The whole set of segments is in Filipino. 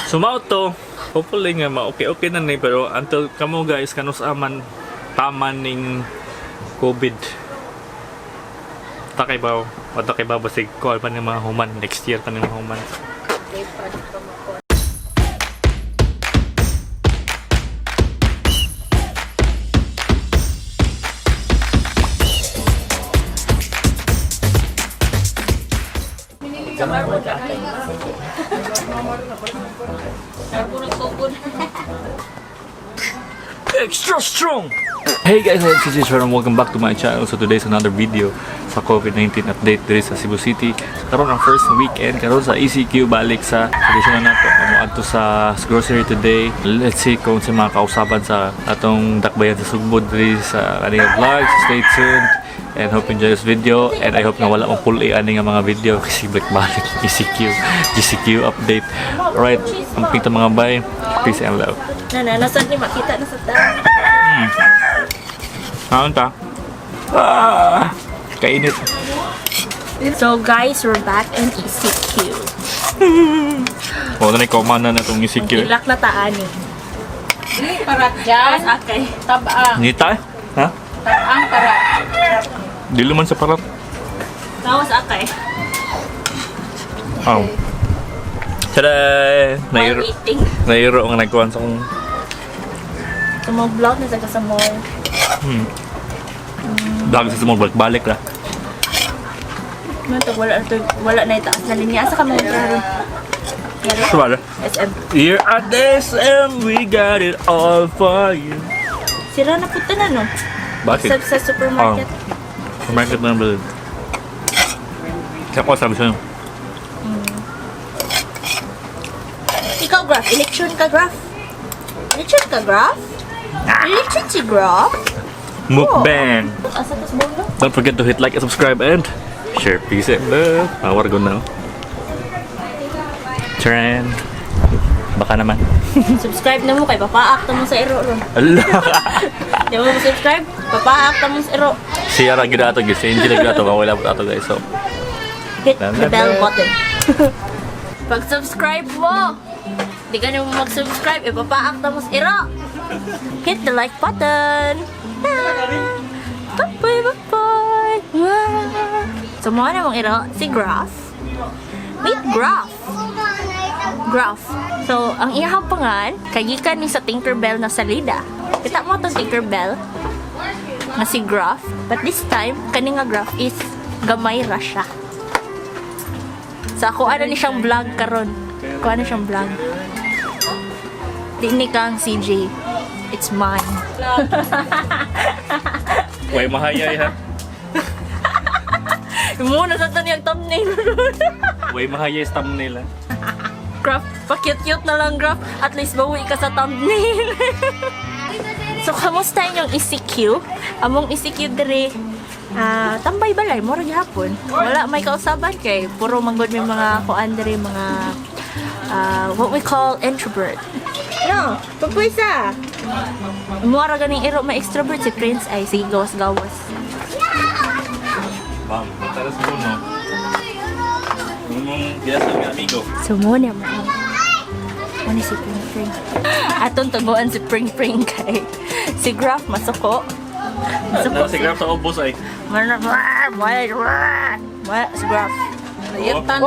Sumaot to. Hopefully nga okay na ni, pero until kamo guys kanus aman taman ning COVID. Takay ba basig ko pa ni mga human next year pa ni mga human. Extra strong! Hey guys, I'm CJ and welcome back to my channel. So today's another video sa COVID-19 update diri sa Cebu City. Karon ang first weekend karon sa ECQ balik sa traditional nato. Amo adto sa grocery today. Let's see kung sa mga kausaban sa atong dakbayan sa Sugbo diri sa kaniyang vlog. Stay tuned and hope you enjoy this video, and I hope na wala mong pull ani nga mga video kasi balik GCQ update. Alright, ang pinto mga bay. Peace and love. Nasaan ni makita na sa daan? Ano ta? Kainit. So guys, we're back in ECQ. O, na komanda na itong ECQ. Ilak na taan eh. Parat dyan. Okay. Tabaang. Hindi tayo? Ha? Tabaang parat. Di luman sa parat. Kawas akay. Oh. Tada! Nairo ang nagkuhan sa kong... Sa mga vlog na sa mall. Vlog sa mall, balik na. Wala na itaas na linya. Asa ka mga vlog? Sure. SM. Here at SM, we got it all for you. Sira na puta na no? Bakit? Sa supermarket. Supermarket na naman. Kaya ko sabi sa'yo. Ikaw, Graph. Election ka, Graph. Election ka, Graph? Election si Graph? Mukbang! Asa tas bolo? Don't forget to hit like and subscribe and share. Peace and love. We're good now. Trend. Baka naman. Subscribe na mo kay papaak ta mo sa iro ron. Allah! Di mo subscribe? Papaak ta mo sa iro. Siya ra gid ato guys. Si Angel gid ato. Wala po ato guys. So, Hit the bell button. Pag-subscribe mo, di ka na mo mag-subscribe, ipapaak ta mo sa iro. Hit the like button. Bye-bye, bye-bye. So, mga namang iro, si Graph. Meet Graph. Graph. So, ang iyahang pangan, kagikan ni sa Tinkerbell na salida. Kita mo itong Tinkerbell na si Graph. But this time, kani nga Graph is gamay ra siya. So, ako ano ni siyang vlog karon. Ako ano siyang vlog. Di ni kang CJ. It's mine. way mahayay ha. Muna sa taniyang thumbnail. Way mahayay sa thumbnail ha. Graph, pa-cute-cute na lang, Graph. At least bawi ka sa thumbnail. So, kamusta inyong ECQ? Among ECQ diri, tambay balay, mura gihapon. Wala may kausaban kay puro manggod may mga kuan diri, mga what we call introvert. No, pagpuysa. Mura ganing iro may extrovert si Prince ay sige gawas-gawas. Bam, taras mo no. Mong biasa ng amigo. So muna mo. Ano si Pring Pring? Atong taguan si Pring Pring kay si Graph masuko. Ano si Graph sa obos ay? Si Graph. Nakitaan.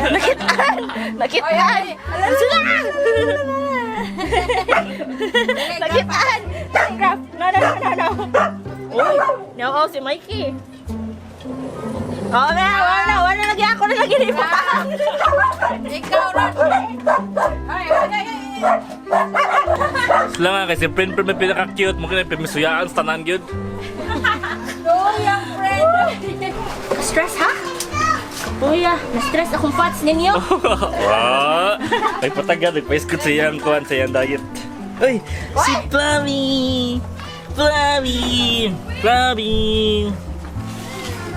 Nakitaan. Nakitaan. Nakitaan. Si Graph. No. Uy, no, si Mikey. Oh, wala lagi ako na lagi ni pa. Ikaw ron. Ay. Sila nga kasi friend may pinaka-cute. Mungkin may misuyaan sa tanan gyud. Yung friend. Stress ha? Kuya, na-stress akong fats ninyo. Wow! Ay patagad, nagpa-iskot sa iyang kuhan, sa iyang diet. Uy! Si Flavi!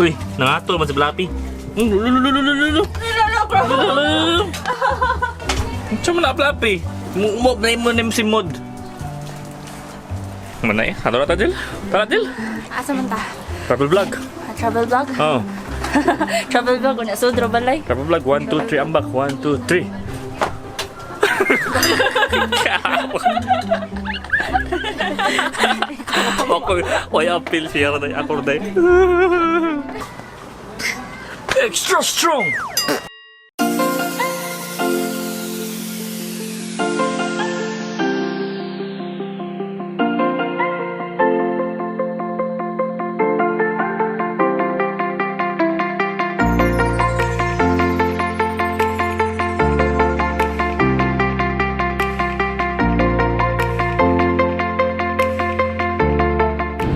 Uy, nangato naman si Flappy. Saan mo na Flappy? Umobnay mo na si Mod. Manay, ano na Tadil? Tadil? Asa man ta? Travel vlog. Travel vlog? Oh. Travel vlog, una sudro balay. Travel vlog, 1, 2, 3, ambak. 1, 2, 3. Ako, may appeal siya na ako na. Extra strong!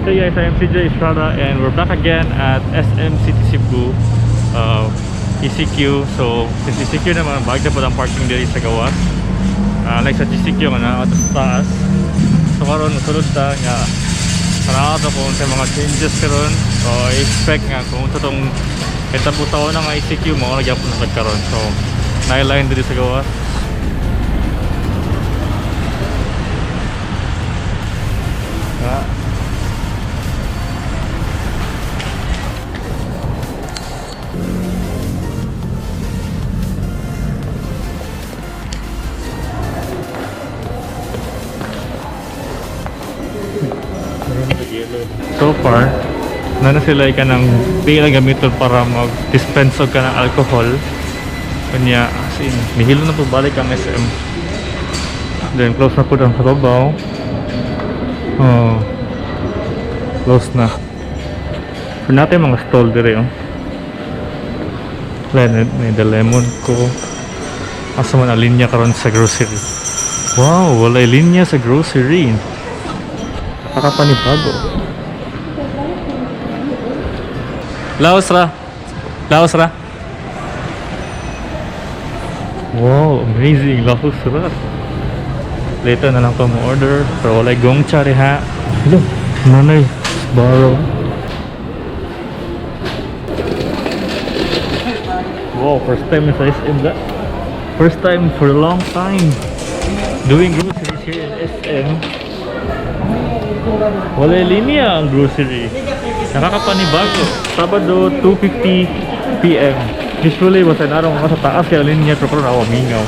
Hey guys, I am ping.cjestrada and we're back again at SM City Cebu ECQ. So, sa ECQ naman, bagay na po ang parking dito sa gawas. Like sa GCQ nga na sa taas. So karon masulod ta nga nakakata ko sa mga changes karon. So, I-expect nga kung sa itong kitabutawan ng ECQ, mga nagyapon na nagkaroon. So, nailine dito sa gawas. So far, na sila ka ng pila gamiton para mag-dispense ka ng alcohol. Kanya, as in, nihilo na po balik ang SM. Then, close na po ang kababaw. Oh, close na. For natin mga stall dire oh. May the lemon ko. Asa man ang linya karon sa grocery. Wow, wala linya sa grocery. Nakakapanibago. Laos ra. Wow, amazing. Laos ra. Later na lang pa mo order. Pero wala gongcha rin ha. Hello, nanay. Borrow. Wow, first time sa SM that. First time for a long time doing groceries here in SM. Wala linya ang grocery. Nakakapanibago. Sabado 2:50 PM. Usually was an araw nga sa taas kaya linya pero karon awa mingaw.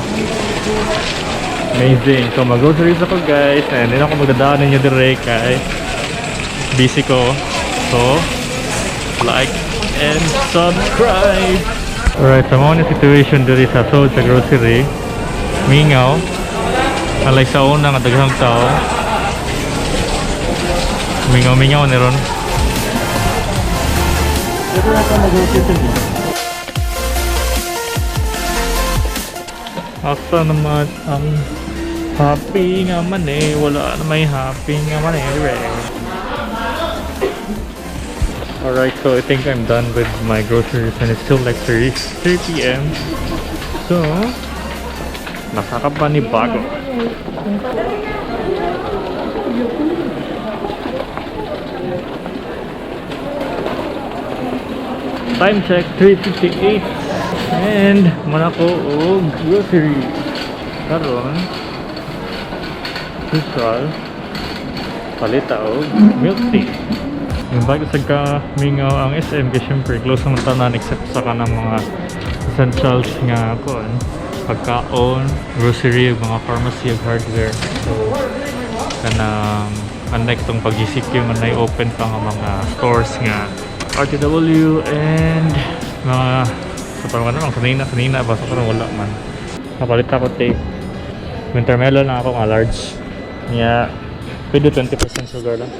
Amazing. So mag-groceries ako guys and hindi na ako magdadaan ninyo direct kay busy ko. So like and subscribe. Alright, so mga situation diri sa sold sa grocery. Mingaw. Unlike sa una nga daghang tao. Mingaw-mingaw ni ron. Ito na ito mag-grocery. Asa naman ang happy nga man eh. Wala na may happy nga man eh. Alright, so I think I'm done with my groceries and it's still like 3 PM. So, nakakapanibago. Time check 3:58 and manako og grocery karon neutral palita og milk tea. Yung bago sa kamingaw ang SM kasi syempre close naman tanan except sa kanang mga essentials nga kuan pagkaon, grocery, mga pharmacy ug hardware. So kanang unlike tong pag-GCQ man nay open pa nga mga stores nga RTW and mga sa parang ano kanina ba sa parang wala man. Napalit ako tape. Winter melon lang ako nga large. Yeah, pwede 20% sugar lang.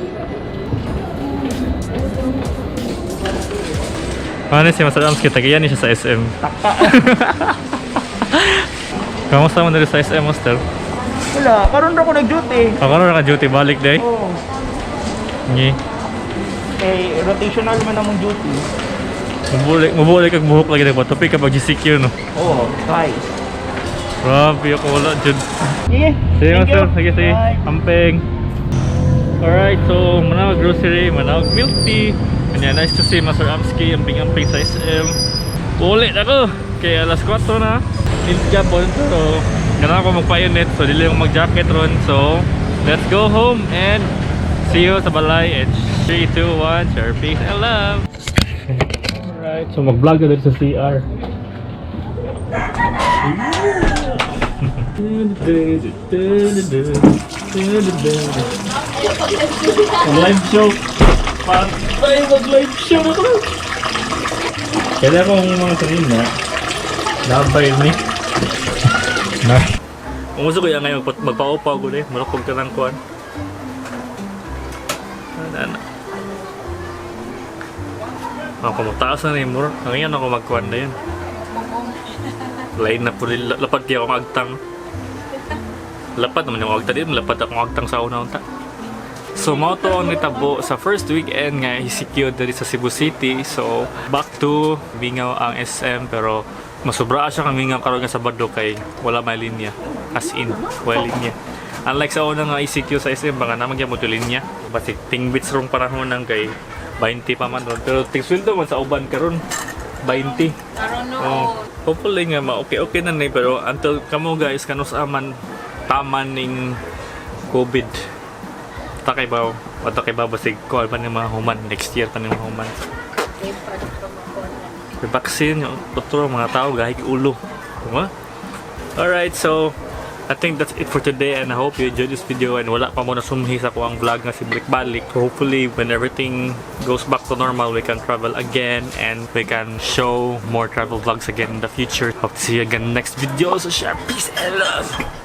Ano si Master Arms kita kaya ni siya sa SM. Kamusta mo na sa SM, Master? Wala, karon ra ko nag-duty. Karon ra ka duty balik day? Oo. Ngi. Eh, rotational man ang mong duty. Mabulik kag buhok lagi nagpa topic kapag GCQ no. Oo, twice. Grabe ako wala jud. Sige. Sige, Thank Master. you. Sige. Bye. Ampeng. Alright, so manawag grocery, manawag milk tea. Kanya, nice to see Master Amski, amping-amping sa SM. Ulit ako, kaya alas 4 na. Init ka po, so gano'n ako magpa-unit, so dili yung mag-jacket ron. So, let's go home and see you sa balay. And 3, 2, 1, share peace and love. Alright, so mag-vlog na dito sa CR. Live show. Patay, mag-live show na ko. Kailan ko mga kanina. Nabay ni. Na. Umuso ko yan ngayon, magpa-upaw ko na eh. Malapag ka ng kuwan. Ako mataas na yung mura. Ngayon ako magkuhan na yun. Lain na po rin. Lapad di ako magtang. Lapad naman yung magtang din. Lapad ako magtang sa una-unta. So, mao to ang nitabo sa first weekend nga ECQ dali sa Cebu City. So, back to Bingaw ang SM pero masubra siya kang Bingaw karon nga Sabado kay wala may linya. As in, wala linya. Unlike sa unang nga ECQ sa SM, baka naman yung linya. Basi tingbits rong panahon ng kay 20 pa man doon. Pero tingsweldo man sa uban karon 20. Hopefully nga okay na ni pero until kamo guys kanus aman taman ning COVID. Takay ba basig ko pa ng mga human next year pa ng mga human. May vaccine yung doktor mga tao gahig ulo. Diba? Alright, so I think that's it for today and I hope you enjoyed this video and wala pa mo na sumhi sa ko ang vlog nga si Balik. Hopefully when everything goes back to normal we can travel again and we can show more travel vlogs again in the future. Hope to see you again next video. So share, peace and love.